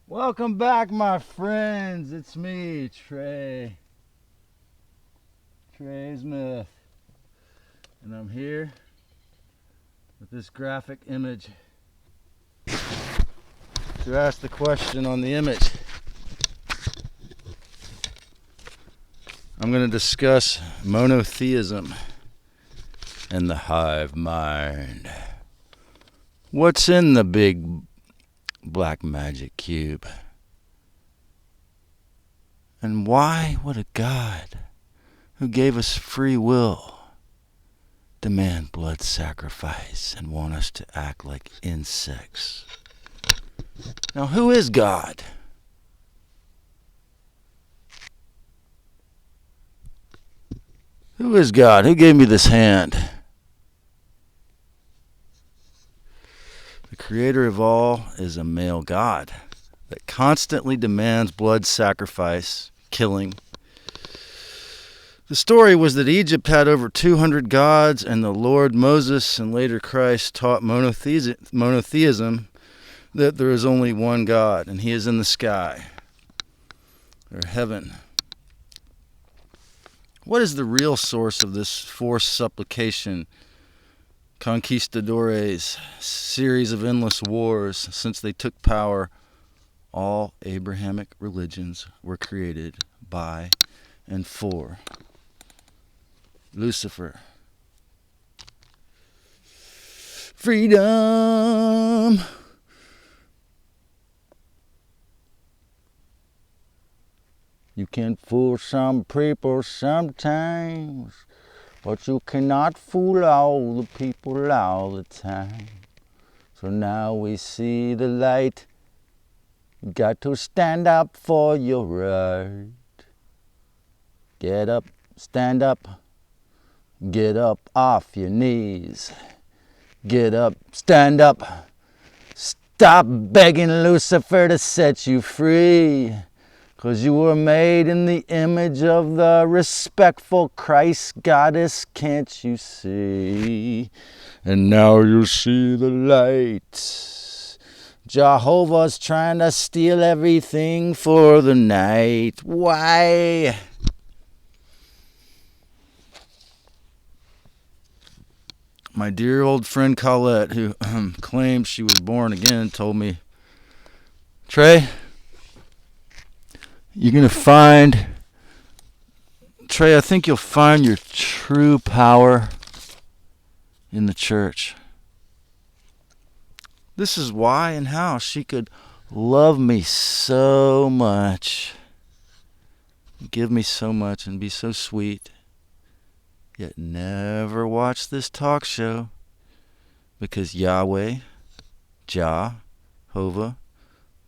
Welcome back, my friends. It's me, Trey Smith. And I'm here with this graphic image to ask the question on the image. I'm going to discuss monotheism and the hive mind. What's in the big black magic cube? And why would a God who gave us free will demand blood sacrifice and want us to act like insects? Now, who is God? Who is God? Who gave me this hand? The creator of all is a male God that constantly demands blood sacrifice, killing. The story was that Egypt had over 200 gods, and the Lord Moses and later Christ taught monotheism, that there is only one God, and he is in the sky, or heaven. What is the real source of this forced supplication, conquistadores, series of endless wars since they took power? All Abrahamic religions were created by and for Lucifer. Freedom! You can fool some people sometimes, but you cannot fool all the people all the time. So now we see the light. You got to stand up for your right. Get up, stand up, get up off your knees. Get up, stand up. Stop begging Lucifer to set you free. 'Cause you were made in the image of the respectful Christ goddess, can't you see? And now you see the light. Jehovah's trying to steal everything for the night. Why? My dear old friend Colette, who claims she was born again, told me, Trey, you're going to find, Trey, I think you'll find your true power in the church. This is why and how she could love me so much, give me so much, and be so sweet, yet never watch this talk show, because Yahweh, Jehovah,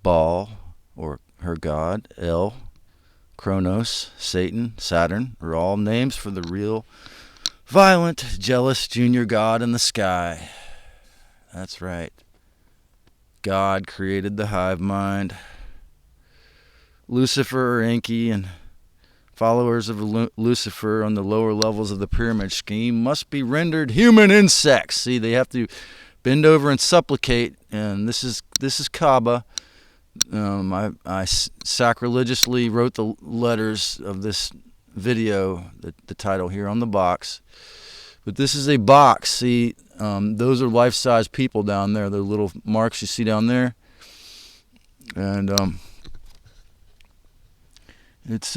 Baal, or her god, El, Kronos, Satan, Saturn, are all names for the real, violent, jealous junior god in the sky. That's right. God created the hive mind. Lucifer, or Enki, and followers of Lucifer on the lower levels of the pyramid scheme must be rendered human insects. See, they have to bend over and supplicate, and this is Kaaba. I sacrilegiously wrote the letters of this video, the title here on the box. But this is a box. See, those are life-size people down there. The little marks you see down there. And it's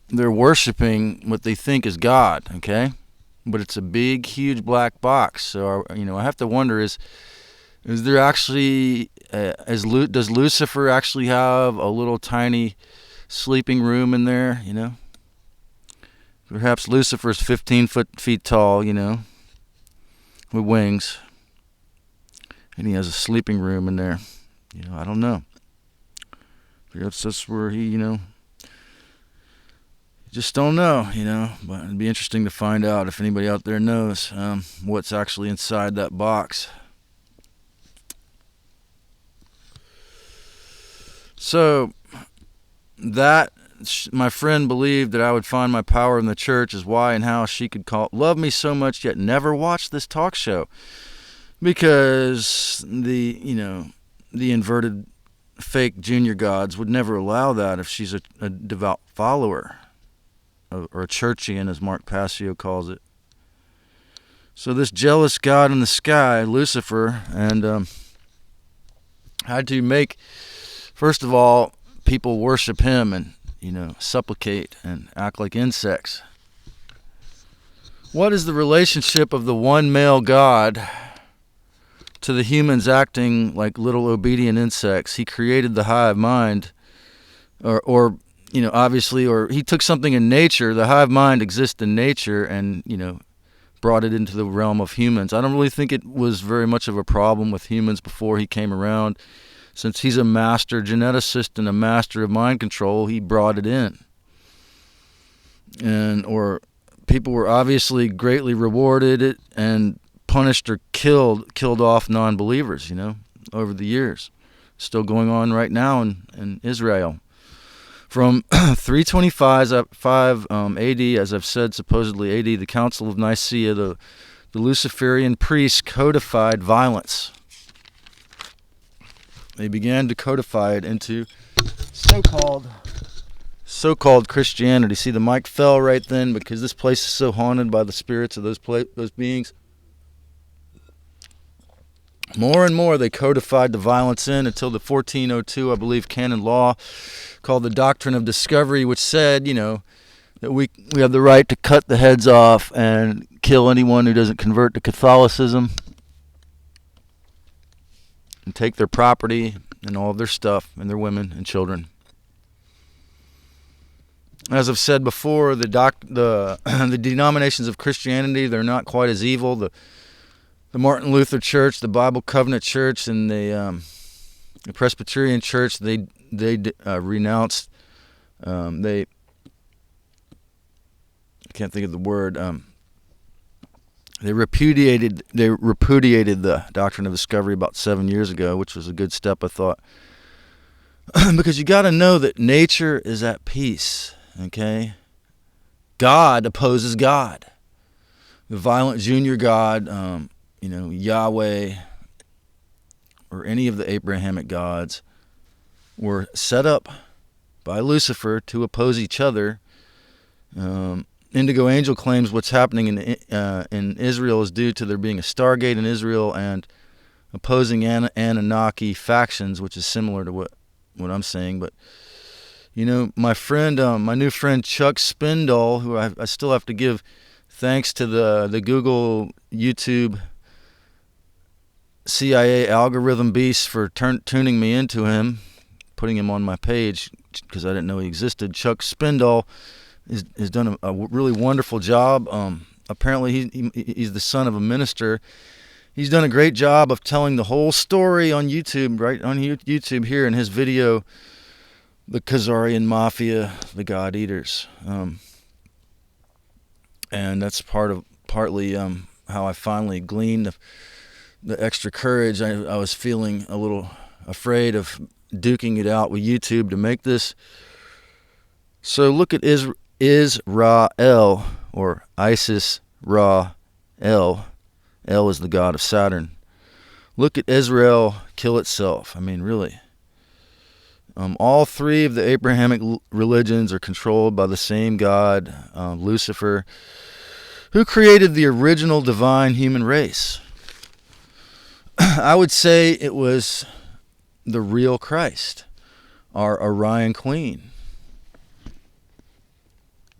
they're worshiping what they think is God, okay? But it's a big, huge black box. So, I have to wonder, is there actually, does Lucifer actually have a little tiny sleeping room in there, Perhaps Lucifer's 15 feet tall, with wings. And he has a sleeping room in there. I don't know. Perhaps that's where he, just don't know, But it'd be interesting to find out if anybody out there knows what's actually inside that box. So that my friend believed that I would find my power in the church is why and how she could love me so much yet never watch this talk show, because the inverted fake junior gods would never allow that if she's a devout follower, or a churchian, as Mark Passio calls it. So this jealous god in the sky, Lucifer, and had to make, first of all, people worship him and, supplicate and act like insects. What is the relationship of the one male god to the humans acting like little obedient insects? He created the hive mind, or obviously, or he took something in nature. The hive mind exists in nature, and brought it into the realm of humans. I don't really think it was very much of a problem with humans before he came around. Since he's a master geneticist and a master of mind control, he brought it in. Or people were obviously greatly rewarded and punished or killed off non-believers, over the years. Still going on right now in Israel. From 325 AD, as I've said, supposedly AD, the Council of Nicaea, the Luciferian priests codified violence. They began to codify it into so-called Christianity. See, the mic fell right then because this place is so haunted by the spirits of those beings. More and more they codified the violence in until the 1402, I believe, canon law called the Doctrine of Discovery, which said, that we have the right to cut the heads off and kill anyone who doesn't convert to Catholicism and take their property and all of their stuff and their women and children. As I've said before, the denominations of Christianity, they're not quite as evil. The Martin Luther Church, the Bible Covenant Church, and the Presbyterian Church, they renounced. I can't think of the word. They repudiated the Doctrine of Discovery about 7 years ago, which was a good step, I thought, because you got to know that nature is at peace. Okay, God opposes God. The violent junior god, Yahweh, or any of the Abrahamic gods, were set up by Lucifer to oppose each other. Indigo Angel claims what's happening in Israel is due to there being a stargate in Israel and opposing Anunnaki factions, which is similar to what I'm saying. But my friend, my new friend Chuck Spindall, who I still have to give thanks to the Google, YouTube, CIA algorithm beast for tuning me into him, putting him on my page because I didn't know he existed. Chuck Spindall has done a really wonderful job. Apparently he's the son of a minister. He's done a great job of telling the whole story on YouTube, right on YouTube here in his video, The Khazarian Mafia, the God Eaters. And that's partly how I finally gleaned the extra courage. I was feeling a little afraid of duking it out with YouTube to make this. So look at Israel, or Isis Ra El. El is the god of Saturn. Look at Israel kill itself. I mean, really. All three of the Abrahamic religions are controlled by the same God, Lucifer, who created the original divine human race. I would say it was the real Christ, our Orion Queen.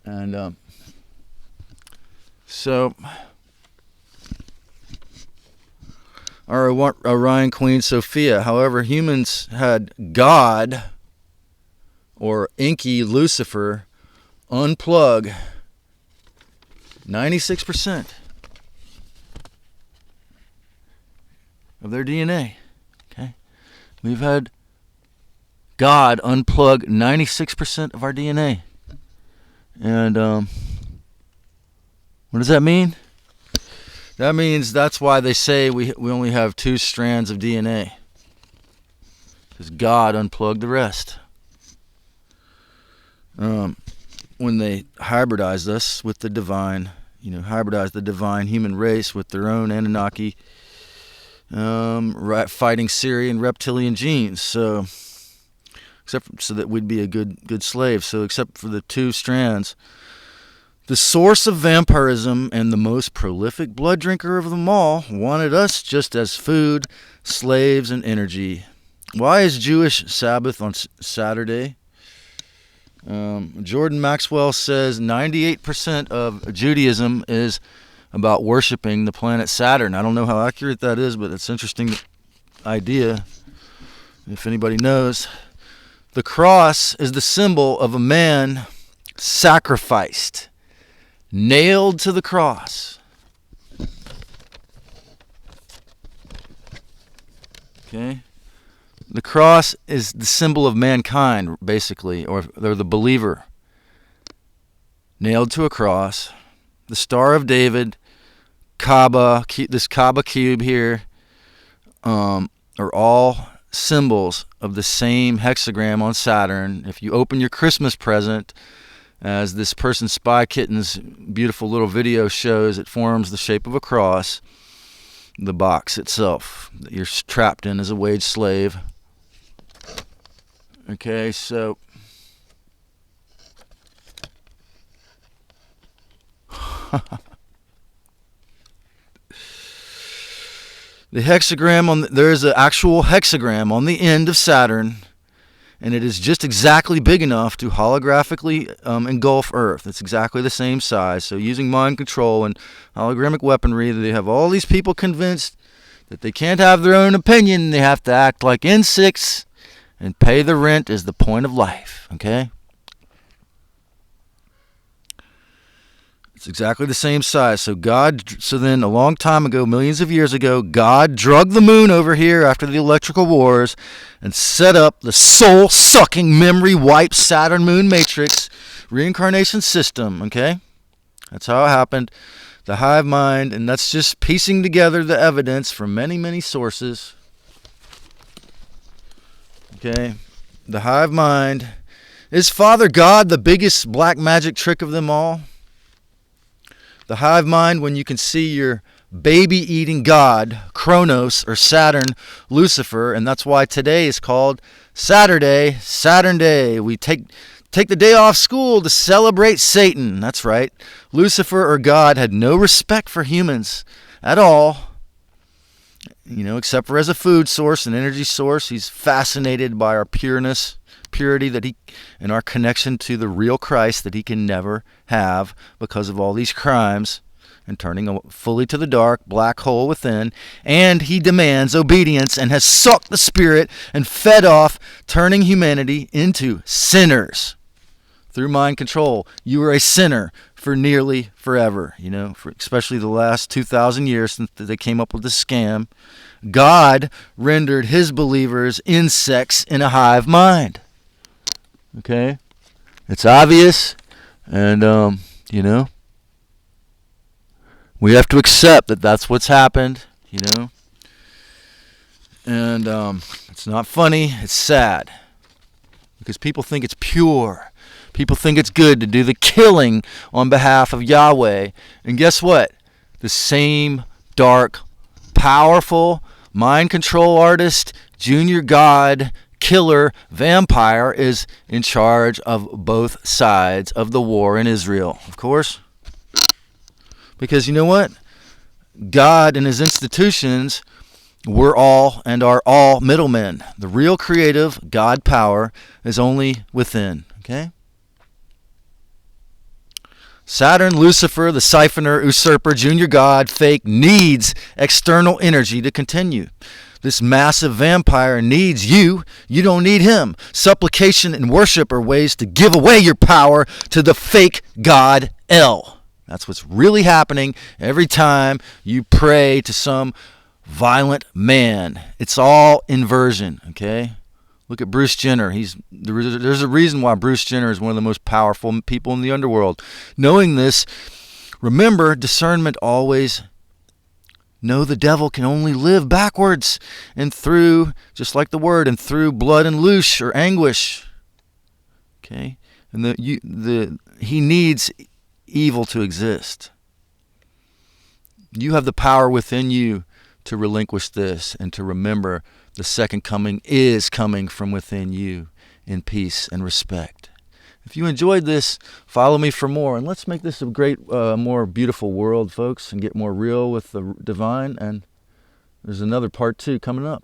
And so our Orion Queen Sophia. However, humans had God, or inky Lucifer, unplug 96% of their DNA. Okay, we've had God unplug 96% of our DNA. And what does that mean? That means that's why they say we only have 2 strands of DNA, because God unplugged the rest. When they hybridized us with the divine, hybridized the divine human race with their own Anunnaki fighting Syrian reptilian genes. So so that we'd be a good slave. So except for the two strands, the source of vampirism and the most prolific blood drinker of them all wanted us just as food, slaves, and energy. Why is Jewish Sabbath on Saturday? Jordan Maxwell says 98% of Judaism is about worshiping the planet Saturn. I don't know how accurate that is, but it's an interesting idea if anybody knows. The cross is the symbol of a man sacrificed, nailed to the cross. Okay? The cross is the symbol of mankind, basically, or the believer. Nailed to a cross. The Star of David, Kaaba, this Kaaba cube here, are all symbols of the same hexagram on Saturn. If you open your Christmas present, as this person Spy Kitten's beautiful little video shows, it forms the shape of a cross. The box itself that you're trapped in as a wage slave. Okay, so the hexagram there's an actual hexagram on the end of Saturn, and it is just exactly big enough to holographically engulf Earth. It's exactly the same size. So using mind control and hologramic weaponry, they have all these people convinced that they can't have their own opinion. They have to act like insects, and pay the rent is the point of life. Okay? It's exactly the same size. So then a long time ago, millions of years ago, God drug the moon over here after the electrical wars and set up the soul-sucking, memory-wiped Saturn-Moon matrix reincarnation system, okay? That's how it happened. The hive mind, and that's just piecing together the evidence from many, many sources. Okay? The hive mind. Is Father God the biggest black magic trick of them all? The hive mind, when you can see your baby-eating god, Kronos, or Saturn, Lucifer, and that's why today is called Saturn Day. We take the day off school to celebrate Satan. That's right. Lucifer, or God, had no respect for humans at all, except for as a food source, an energy source. He's fascinated by our purity and our connection to the real Christ that he can never have because of all these crimes and turning fully to the dark black hole within. And he demands obedience and has sucked the spirit and fed off, turning humanity into sinners through mind control. You are a sinner for nearly forever, especially the last 2,000 years since they came up with this scam. God rendered his believers insects in a hive mind. Okay? It's obvious, and, we have to accept that that's what's happened, and it's not funny, it's sad, because people think it's pure. People think it's good to do the killing on behalf of Yahweh, and guess what? The same dark, powerful, mind control artist, junior god, killer vampire is in charge of both sides of the war in Israel, of course. Because you know what? God and his institutions were all and are all middlemen. The real creative God power is only within, okay? Saturn, Lucifer, the siphoner, usurper, junior god, fake, needs external energy to continue. This massive vampire needs you. You don't need him. Supplication and worship are ways to give away your power to the fake god El. That's what's really happening every time you pray to some violent man. It's all inversion, okay? Look at Bruce Jenner. There's a reason why Bruce Jenner is one of the most powerful people in the underworld. Knowing this, remember, discernment always. No, the devil can only live backwards and through, just like the word, and through blood and loosh or anguish. Okay? And he needs evil to exist. You have the power within you to relinquish this and to remember the second coming is coming from within you. in peace and respect. If you enjoyed this, follow me for more, and let's make this a great, more beautiful world, folks, and get more real with the divine. And there's another part 2 coming up.